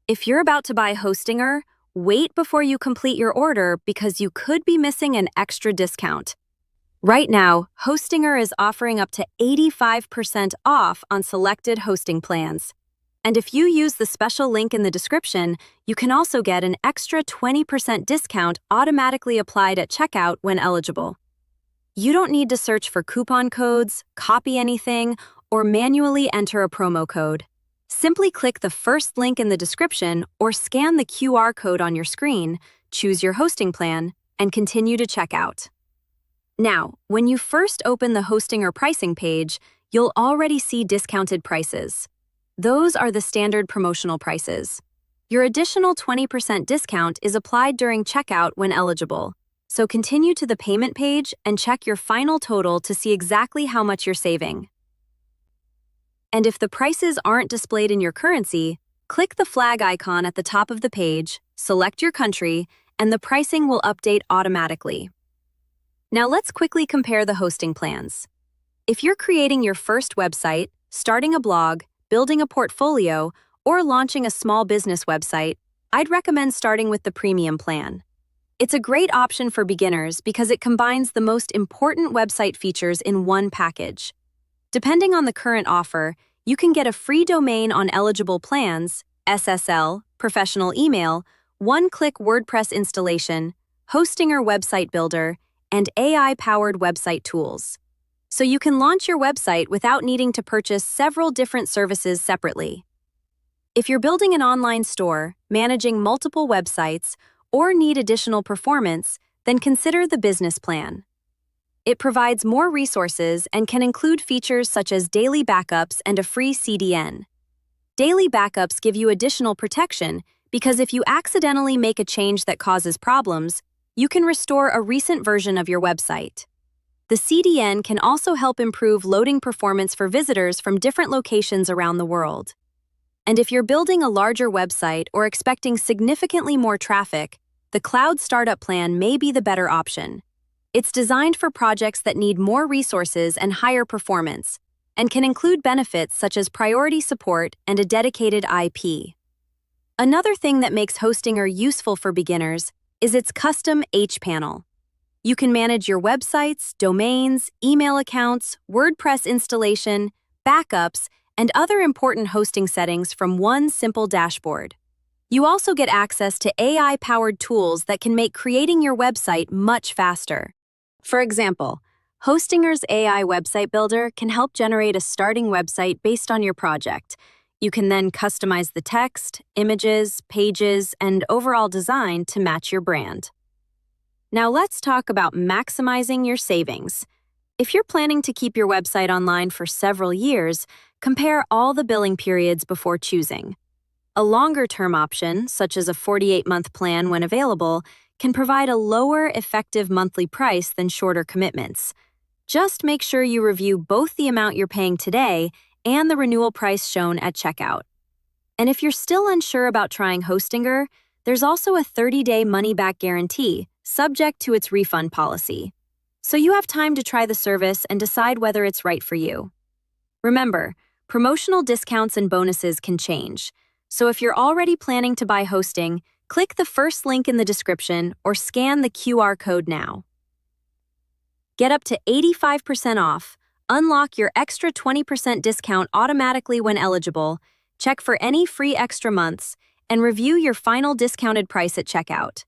If you're about to buy Hostinger, wait before you complete your order because you could be missing an extra discount. Right now, Hostinger is offering up to 85% off on selected hosting plans. And if you use the special link in the description, you can also get an extra 20% discount automatically applied at checkout when eligible. You don't need to search for coupon codes, copy anything, or manually enter a promo code. Simply click the first link in the description or scan the QR code on your screen, choose your hosting plan, and continue to check out. Now, when you first open the Hostinger pricing page, you'll already see discounted prices. Those are the standard promotional prices. Your additional 20% discount is applied during checkout when eligible, so continue to the payment page and check your final total to see exactly how much you're saving. And if the prices aren't displayed in your currency, click the flag icon at the top of the page, select your country, and the pricing will update automatically. Now let's quickly compare the hosting plans. If you're creating your first website, starting a blog, building a portfolio, or launching a small business website, I'd recommend starting with the premium plan. It's a great option for beginners because it combines the most important website features in one package. Depending on the current offer, you can get a free domain on eligible plans, SSL, professional email, one-click WordPress installation, Hostinger website builder, and AI-powered website tools. So you can launch your website without needing to purchase several different services separately. If you're building an online store, managing multiple websites, or need additional performance, then consider the business plan. It provides more resources and can include features such as daily backups and a free CDN. Daily backups give you additional protection because if you accidentally make a change that causes problems, you can restore a recent version of your website. The CDN can also help improve loading performance for visitors from different locations around the world. And if you're building a larger website or expecting significantly more traffic, the Cloud Startup Plan may be the better option. It's designed for projects that need more resources and higher performance, and can include benefits such as priority support and a dedicated IP. Another thing that makes Hostinger useful for beginners is its custom H-panel. You can manage your websites, domains, email accounts, WordPress installation, backups, and other important hosting settings from one simple dashboard. You also get access to AI-powered tools that can make creating your website much faster. For example, Hostinger's AI website builder can help generate a starting website based on your project. You can then customize the text, images, pages, and overall design to match your brand. Now let's talk about maximizing your savings. If you're planning to keep your website online for several years, compare all the billing periods before choosing. A longer-term option, such as a 48-month plan when available, can provide a lower effective monthly price than shorter commitments. Just make sure you review both the amount you're paying today and the renewal price shown at checkout. And if you're still unsure about trying Hostinger, there's also a 30-day money-back guarantee, subject to its refund policy. So you have time to try the service and decide whether it's right for you. Remember, promotional discounts and bonuses can change. So if you're already planning to buy hosting, click the first link in the description or scan the QR code now. Get up to 85% off, unlock your extra 20% discount automatically when eligible, check for any free extra months, and review your final discounted price at checkout.